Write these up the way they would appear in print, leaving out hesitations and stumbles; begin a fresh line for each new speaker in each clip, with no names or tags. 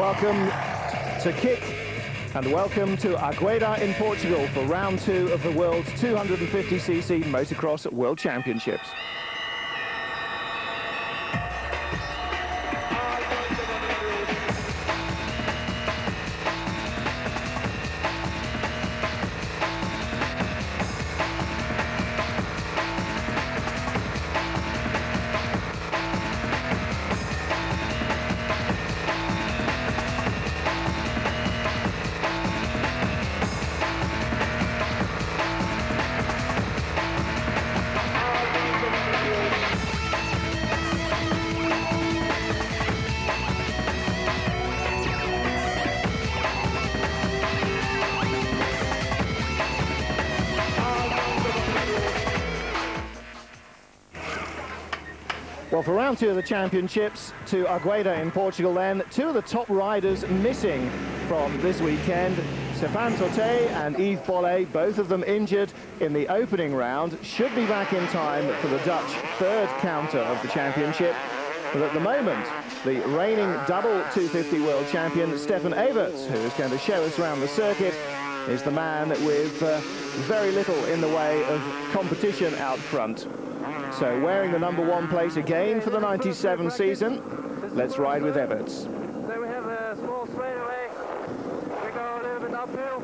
Welcome to Kick and welcome to Agueda in Portugal for round 2 of the world's 250cc Motocross World Championships. Well, for round 2 of the championships, to Agueda in Portugal then, 2 of the top riders missing from this weekend. Stéphane Totet and Yves Bollé, both of them injured in the opening round, should be back in time for the Dutch third counter of the championship. But at the moment, the reigning double 250 world champion, Stefan Everts, who is going to show us around the circuit, is the man with very little in the way of competition out front. So wearing the #1 place again for the 97 season, let's ride with Everts.
Then we have a small straightaway. We go a little bit uphill.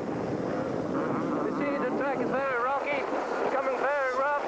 You see the track is very rocky, becoming very rough.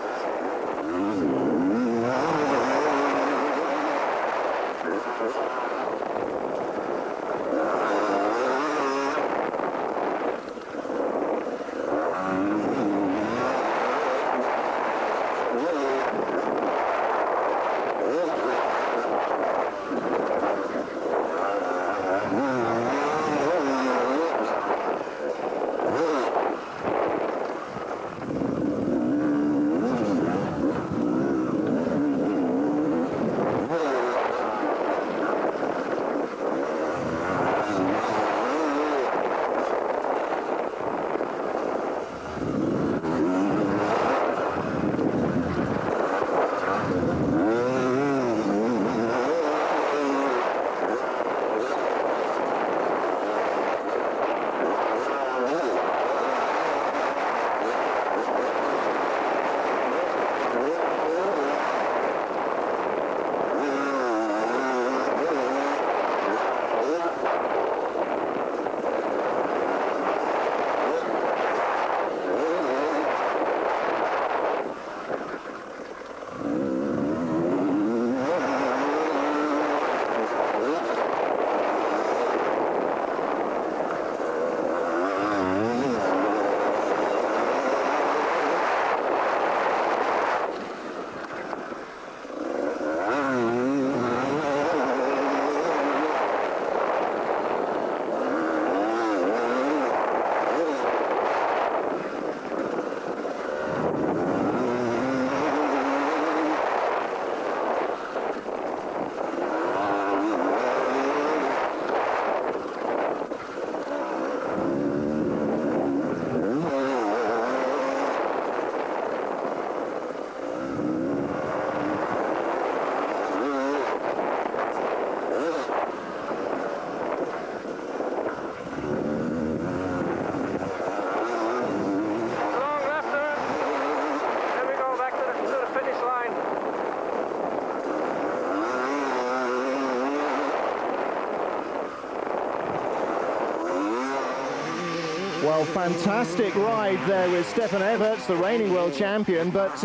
Well, fantastic ride there with Stefan Everts, the reigning world champion, but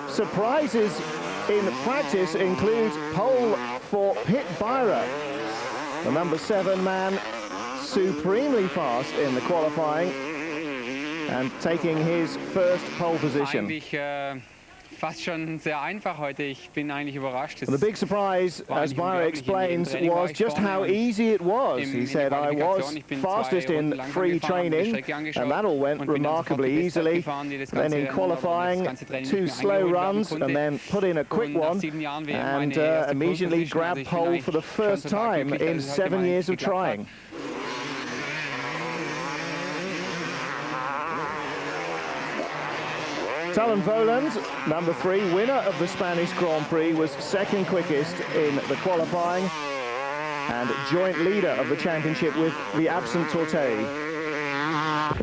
surprises in practice include pole for Pit Byra, the #7 man, supremely fast in the qualifying and taking his first pole position.
Fast schon sehr einfach heute. Ich bin eigentlich überrascht.
The big surprise, as Byra explains, was just how easy it was. He said, I was fastest in free training, and that all went remarkably easily. Then in qualifying, 2 slow runs, and then put in a quick one, and immediately grabbed pole for the first time in 7 years of trying. Talon Voland, #3, winner of the Spanish Grand Prix, was second quickest in the qualifying. and joint leader of the championship with the absent Torte.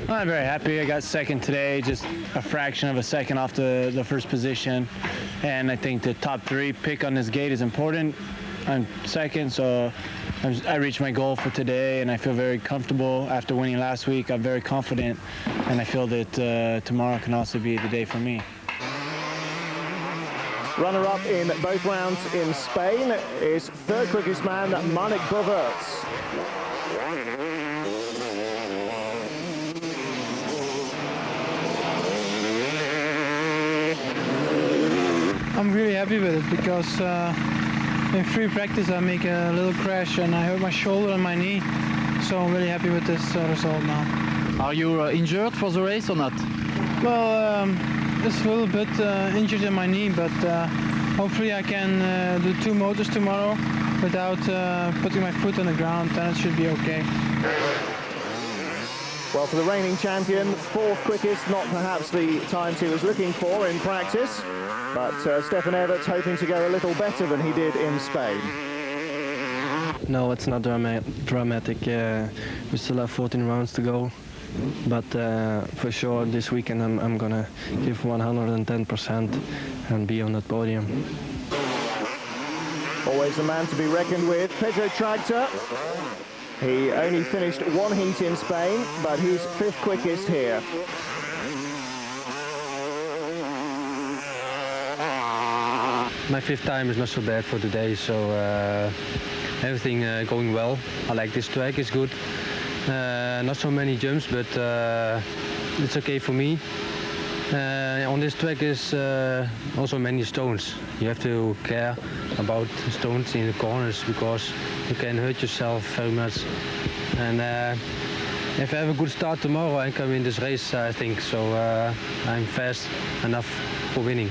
I'm very happy. I got second today, just a fraction of a second off the first position. And I think the top 3 pick on this gate is important. I'm second, so I reached my goal for today, and I feel very comfortable. After winning last week, I'm very confident, and I feel that tomorrow can also be the day for me.
Runner-up in both rounds in Spain is third quickest man, Marnik Boverts.
I'm really happy with it because in free practice I make a little crash and I hurt my shoulder and my knee, so I'm really happy with this result now.
Are you injured for the race or not?
Well, just a little bit injured in my knee, but hopefully I can do 2 motors tomorrow without putting my foot on the ground, then it should be okay.
Well, for the reigning champion, 4th quickest, not perhaps the times he was looking for in practice, but Stefan Everts hoping to go a little better than he did in Spain.
No, it's not dramatic. We still have 14 rounds to go, but for sure this weekend I'm gonna give 110% and be on that podium.
Always the man to be reckoned with, Pedro Tractor. He only finished 1 heat in Spain, but he's 5th quickest here.
My 5th time is not so bad for today, so everything going well. I like this track, it's good. Not so many jumps, but it's okay for me. On this track is also many stones. You have to care about stones in the corners because you can hurt yourself very much. And if I have a good start tomorrow, I can win this race, I think. So I'm fast enough for winning.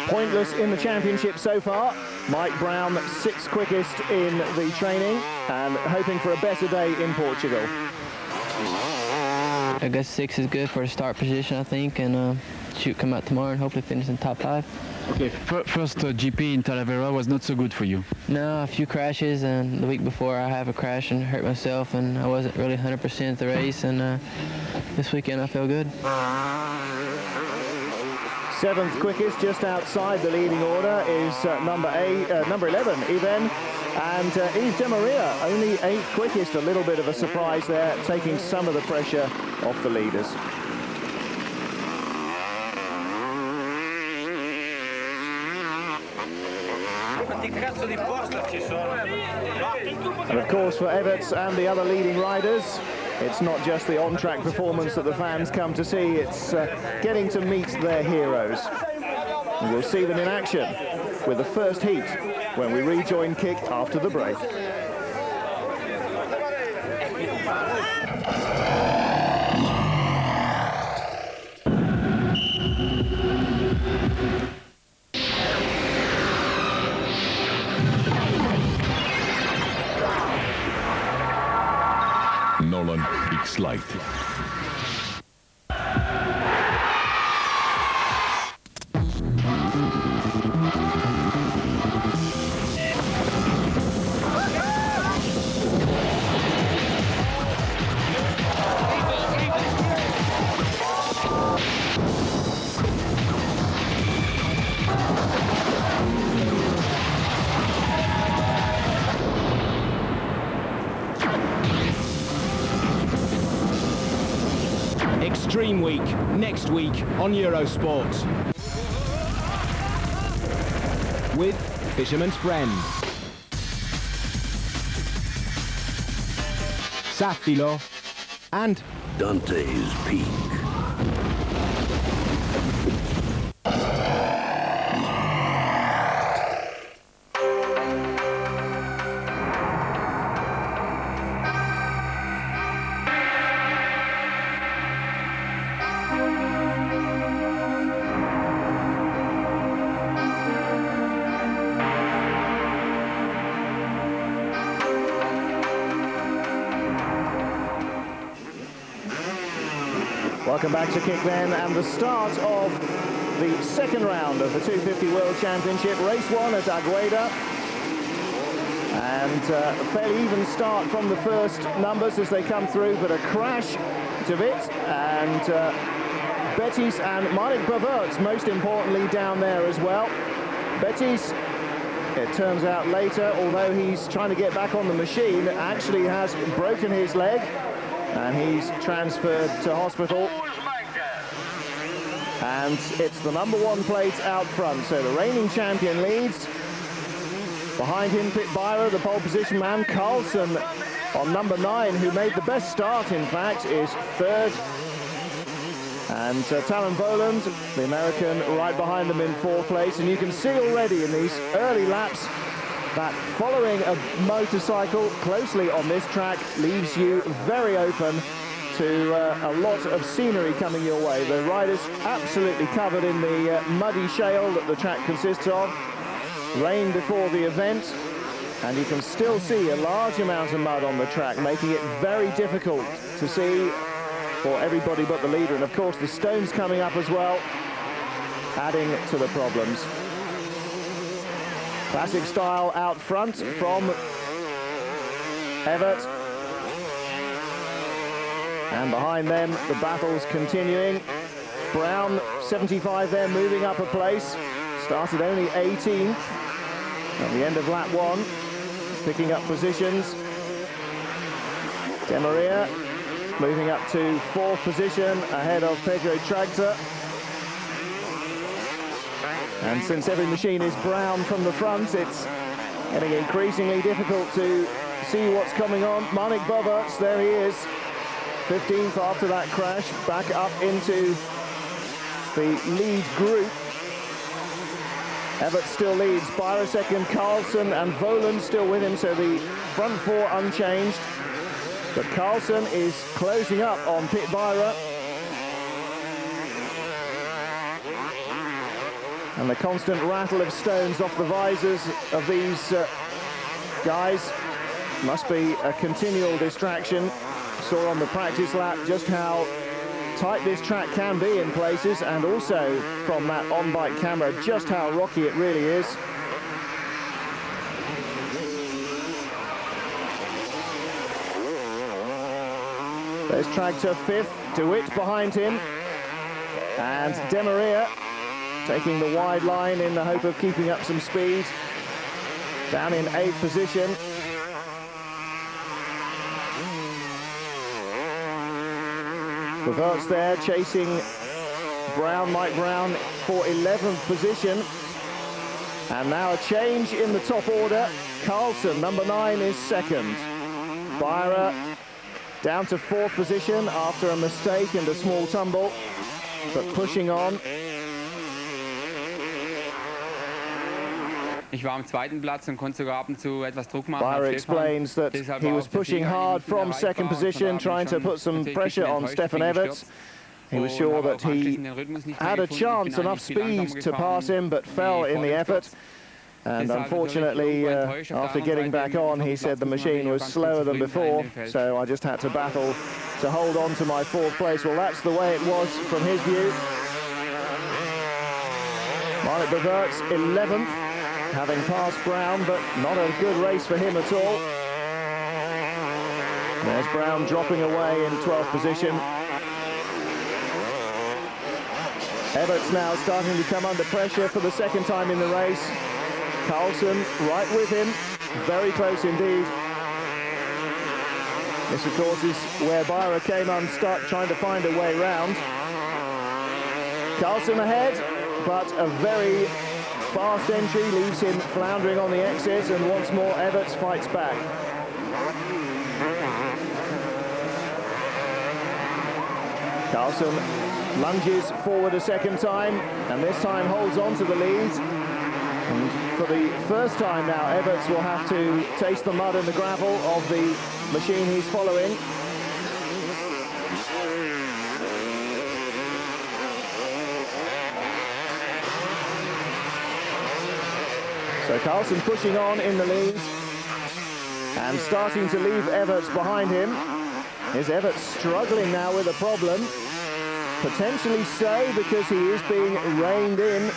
Pointless in the championship so far. Mike Brown, 6th quickest in the training and hoping for a better day in Portugal.
I guess 6 is good for a start position, I think, and come out tomorrow and hopefully finish in top 5.
Okay, first GP in Talavera was not so good for you.
No, a few crashes, and the week before I have a crash and hurt myself, and I wasn't really 100% at the race, and this weekend I feel good.
7th quickest, just outside the leading order, is number 11, Even. And Yves de Maria, only 8th quickest, a little bit of a surprise there, taking some of the pressure off the leaders. And of course for Everts and the other leading riders, it's not just the on-track performance that the fans come to see, it's getting to meet their heroes. And we'll see them in action with the first heat when we rejoin Kick after the break.
Nolan X-Light.
Extreme Week, next week on Eurosport. With Fisherman's Friend. Safilo and
Dante's Peak.
Welcome back to Kick then, and the start of the second round of the 250 World Championship. Race 1 at Agueda. And a fairly even start from the first numbers as they come through, but a crash to it. And Betis and Marek Baverts, most importantly, down there as well. Betis, it turns out later, although he's trying to get back on the machine, actually has broken his leg. And he's transferred to hospital. And it's the #1 plate out front. So the reigning champion leads. Behind him, Pit Byra, the pole position man. Carlson on #9, who made the best start, in fact, is third. And Talon Boland, the American, right behind them in 4th place. And you can see already in these early laps that following a motorcycle closely on this track leaves you very open to a lot of scenery coming your way. The riders absolutely covered in the muddy shale that the track consists of. Rain before the event, and you can still see a large amount of mud on the track, making it very difficult to see for everybody but the leader. And of course the stones coming up as well, adding to the problems. Classic style out front from Evert. And behind them, the battle's continuing. Brown, 75 there, moving up a place. Started only 18th at the end of lap 1, picking up positions. De Maria moving up to 4th position ahead of Pedro Tragta. And since every machine is brown from the front, it's getting increasingly difficult to see what's coming on. Marek Baverts, there he is, 15th after that crash, back up into the lead group. Evert still leads, Byra second, Carlson and Voland still with him, so the front 4 unchanged. But Carlson is closing up on Pit Byra. And the constant rattle of stones off the visors of these guys must be a continual distraction. Saw on the practice lap just how tight this track can be in places, and also from that on-bike camera just how rocky it really is. There's Tragta 5th, DeWitt behind him, and De Maria taking the wide line in the hope of keeping up some speed. Down in 8th position. Baverts there chasing Brown, Mike Brown for 11th position. And now a change in the top order. Carlson, #9, is second. Byra down to 4th position after a mistake and a small tumble, but pushing on.
Ich war am 2. Platz und konnte sogar ab und zu etwas Druck machen.
Byra explains that he was pushing hard from 2nd position, trying to put some pressure on Stefan Evert. He was sure that he had a chance, enough speed to pass him, but fell in the effort. And unfortunately, after getting back on, he said the machine was slower than before, so I just had to battle to hold on to my 4th place. Well, that's the way it was from his view. Marek Baverts, 11th. Having passed Brown, but not a good race for him at all. There's Brown dropping away in 12th position. Evert's now starting to come under pressure for the 2nd time in the race. Carlson right with him, very close indeed. This, of course, is where Byra came unstuck, trying to find a way round. Carlson ahead, but a very fast entry leaves him floundering on the exit, and once more Everts fights back. Carlson lunges forward a 2nd time, and this time holds on to the lead. And for the first time now, Everts will have to taste the mud and the gravel of the machine he's following. So Carlson pushing on in the lead and starting to leave Everts behind him. Is Everts struggling now with a problem? Potentially so, because he is being reined in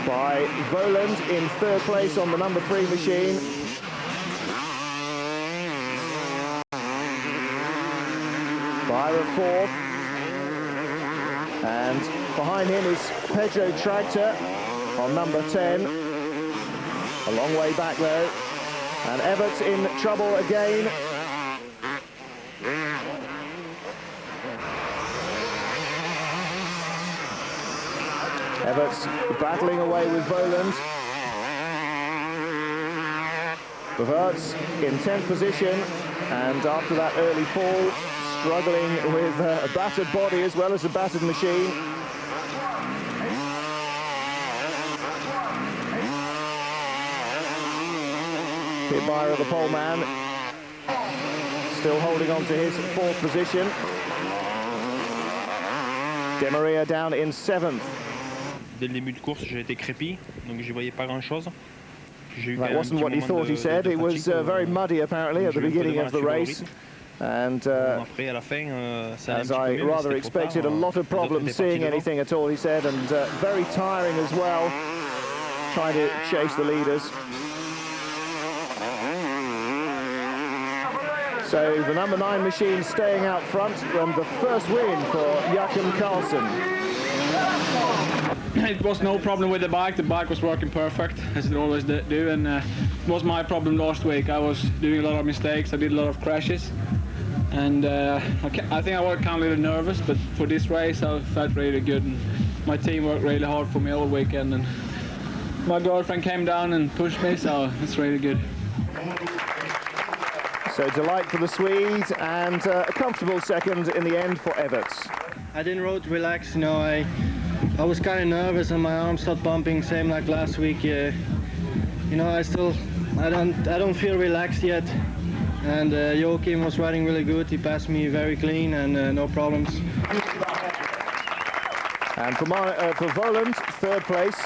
by Voland in third place on the number 3 machine. Byra fourth. And behind him is Pedro Tractor on number 10. A long way back though. And Everts in trouble again. Everts battling away with Voland. Everts in 10th position, and after that early fall, struggling with a battered body as well as a battered machine. Pit Byra, the pole man, still holding on to his 4th position. De Maria down in 7th.
Dès le début de course, j'ai été crépi, donc je voyais pas grand-chose.
That wasn't what he thought he said. It was very muddy apparently at the beginning of the race. And as I rather expected, a lot of problems seeing anything at all, he said, and very tiring as well, trying to chase the leaders. So the number 9 machine staying out front, and the first win for Joachim Carlsen.
It was no problem with the bike was working perfect, as it always do, and it was my problem last week. I was doing a lot of mistakes, I did a lot of crashes, and I think I was kind of a little nervous, but for this race I felt really good, and my team worked really hard for me all weekend, and my girlfriend came down and pushed me, so it's really good.
So delight for the Swede, and a comfortable second in the end for Everts.
I didn't road relax, you know, I was kind of nervous and my arm started bumping, same like last week. You know, I don't feel relaxed yet. And Joachim was riding really good. He passed me very clean and no problems.
And for Voland, 3rd place.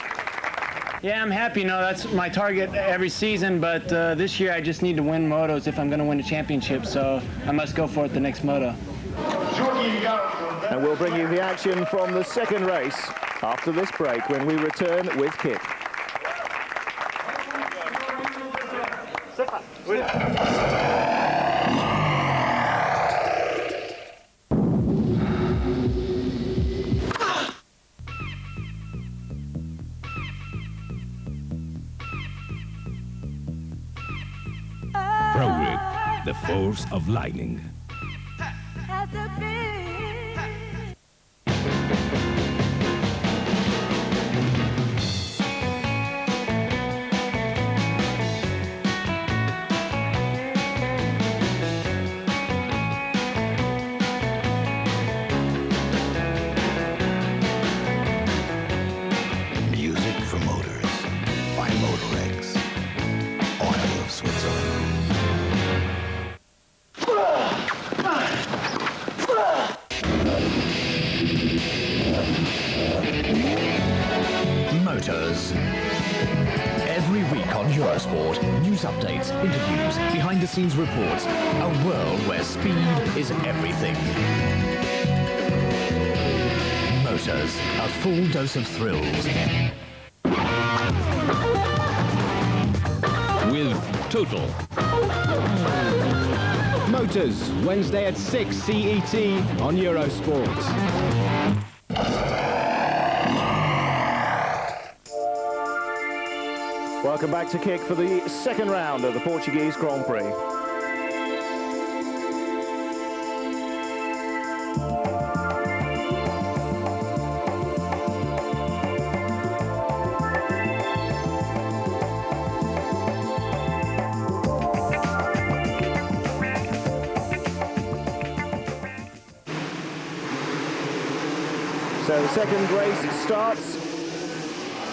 Yeah, I'm happy. You know, that's my target every season, but this year I just need to win motos if I'm going to win a championship, so I must go for it the next moto.
And we'll bring you the action from the 2nd race after this break when we return with Kit.
ProGrid, the force of lightning.
Music for motors by Motorex, oil of Switzerland.
Motors. Every week on Eurosport, news updates, interviews, behind-the-scenes reports, a world where speed is everything. Motors, a full dose of thrills. With Total.
Motors, Wednesday at 6 CET on Eurosport.
Welcome back to Kick for the 2nd round of the Portuguese Grand Prix. So the 2nd race starts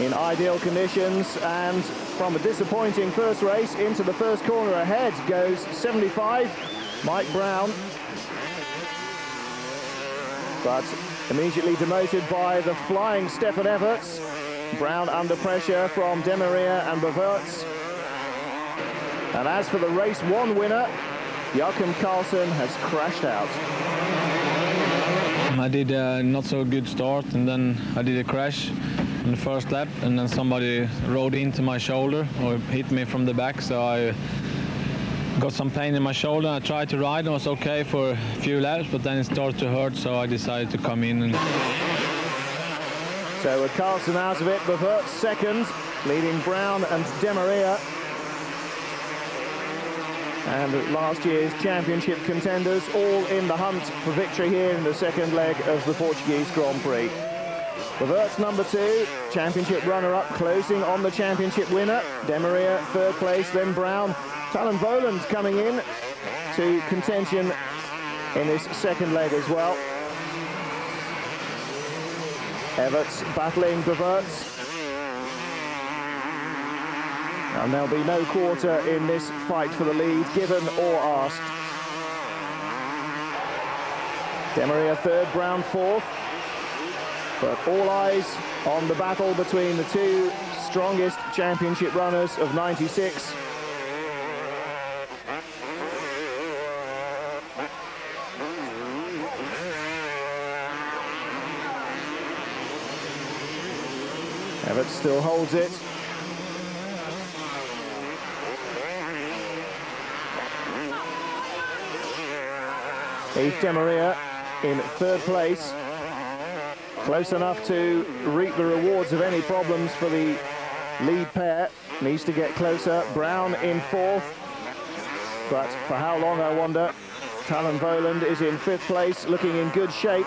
in ideal conditions, and from a disappointing first race into the first corner ahead goes 75, Mike Brown, but immediately demoted by the flying Stefan Everts. Brown under pressure from De Maria and Baverts. And as for the race 1 winner, Joachim Carlsen has crashed out.
I did a not so good start, and then I did a crash on the first lap, and then somebody rode into my shoulder or hit me from the back, so I got some pain in my shoulder. I tried to ride, and it was okay for a few laps, but then it started to hurt, so I decided to come in. And
So with Carlson out of it, Bevert second, leading Brown and De Maria. And last year's championship contenders all in the hunt for victory here in the second leg of the Portuguese Grand Prix. Bevert's number 2, championship runner-up, closing on the championship winner. De Maria third place, then Brown. Talon Boland coming in to contention in this second leg as well. Everts battling Beverts. And there'll be no quarter in this fight for the lead, given or asked. De Maria third, Brown fourth. But all eyes on the battle between the two strongest championship runners of '96. Everett still holds it. Yves De Maria in third place. Close enough to reap the rewards of any problems for the lead pair. Needs to get closer. Brown in fourth. But for how long, I wonder. Talon Boland is in fifth place, looking in good shape.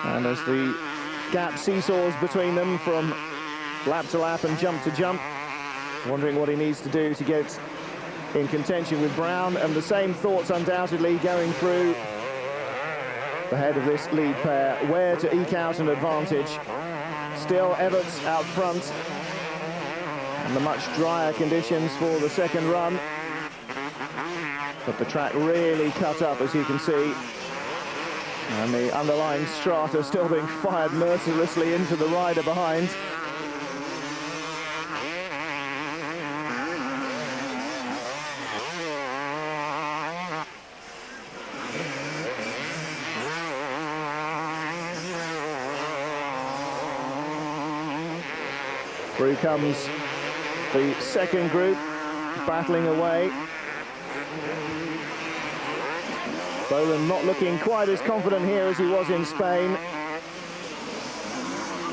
And as the gap seesaws between them from lap to lap and jump to jump, wondering what he needs to do to get in contention with Brown, and the same thoughts undoubtedly going through the head of this lead pair, where to eke out an advantage. Still Everts out front, and the much drier conditions for the second run, but the track really cut up, as you can see, and the underlying strata still being fired mercilessly into the rider behind. Through comes the second group, battling away. Boland not looking quite as confident here as he was in Spain.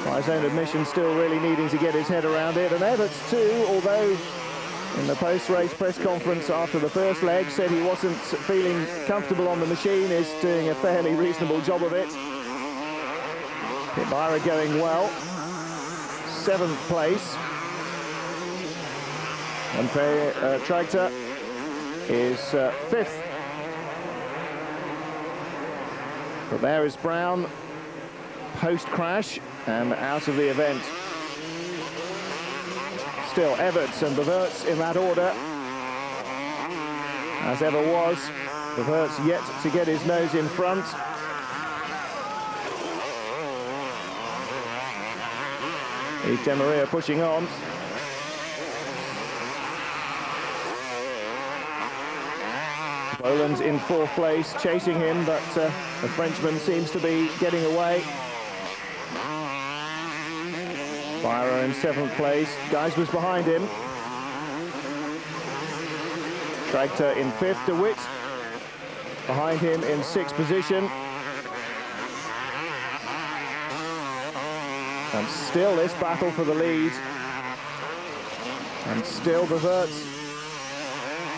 By his own admission, still really needing to get his head around it. And Everts too, although in the post-race press conference after the first leg said he wasn't feeling comfortable on the machine, is doing a fairly reasonable job of it. Hibara going well. 7th place. And Tractor is 5th. But there is Brown, post-crash, and out of the event. Still Everts and Beverts in that order, as ever was. Beverts yet to get his nose in front. Yves De Maria pushing on. Boland's in 4th place, chasing him, but the Frenchman seems to be getting away. Byra in 7th place. Guys was behind him. Tractor in 5th. DeWitt behind him in 6th position. And still this battle for the lead. And still Beverts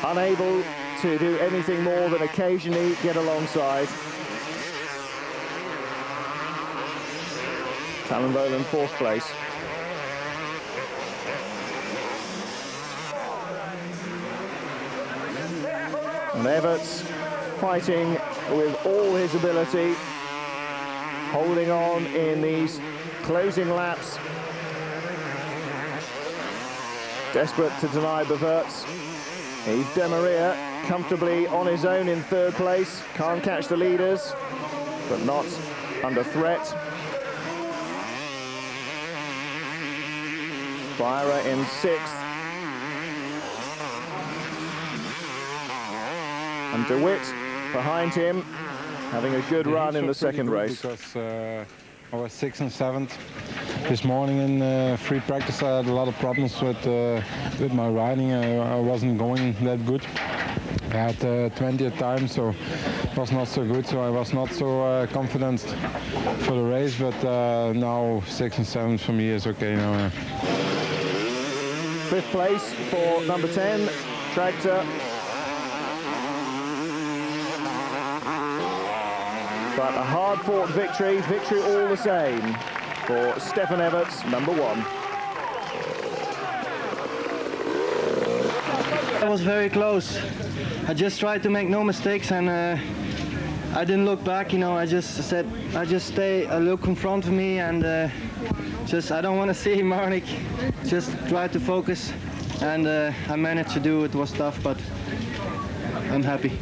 unable to do anything more than occasionally get alongside. Talon Boland 4th place. And Everts fighting with all his ability, holding on in these closing laps. Desperate to deny Beverts. Yves De Maria comfortably on his own in 3rd place. Can't catch the leaders, but not under threat. Byra in 6th. And DeWitt behind him having a good run in the second race.
Because I was 6th and 7th this morning in free practice. I had a lot of problems with my riding. I wasn't going that good. I had 20th time, so it was not so good. So I was not so confident for the race. But now 6th and 7th for me is okay now.
5th place for number 10, Tractor. But a hard-fought victory all the same for Stefan Everts, number 1.
That was very close. I just tried to make no mistakes, and I didn't look back. You know, I just said, look in front of me, and I don't want to see Marnik. Just try to focus, and I managed to do it. It was tough, but I'm happy.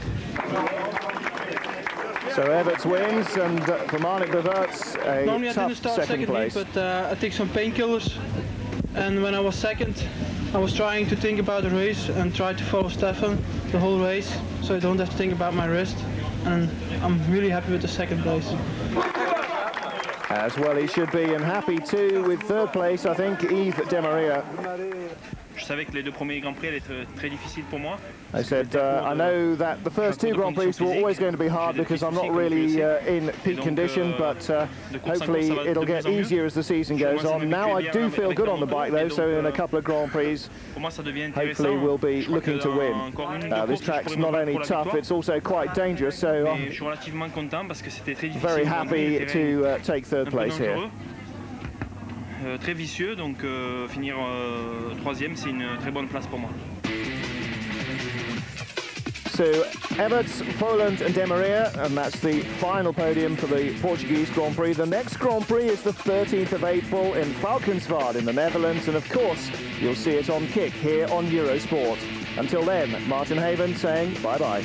So Everts wins, and for Marnik Beverts,
Normally I
tough
didn't start
second place.
Heat, but I took some painkillers, and when I was second, I was trying to think about the race and try to follow Stefan the whole race, so I don't have to think about my wrist, and I'm really happy with the second place.
As well he should be, and happy too with 3rd place, I think, Yves Demaria.
Je savais que les 2 premiers Grands Prix allaient être très difficiles pour moi.
I said, I know that the first 2 Grand Prix were always going to be hard because I'm not really in peak condition, but hopefully it'll get easier as the season goes on. Now I do feel good on the bike though, so in a couple of Grand Prix, hopefully we'll be looking to win. This track's not only tough, it's also quite dangerous, so I'm very happy to take 3rd place here.
Très vicieux, donc finir 3e, c'est une très bonne place pour moi.
So Everts, Poland and Demaria, and that's the final podium for the Portuguese Grand Prix. The next Grand Prix is the 13th of April in Valkenswaard in the Netherlands, and of course you'll see it on Kick here on Eurosport. Until then, Martin Haven saying bye-bye.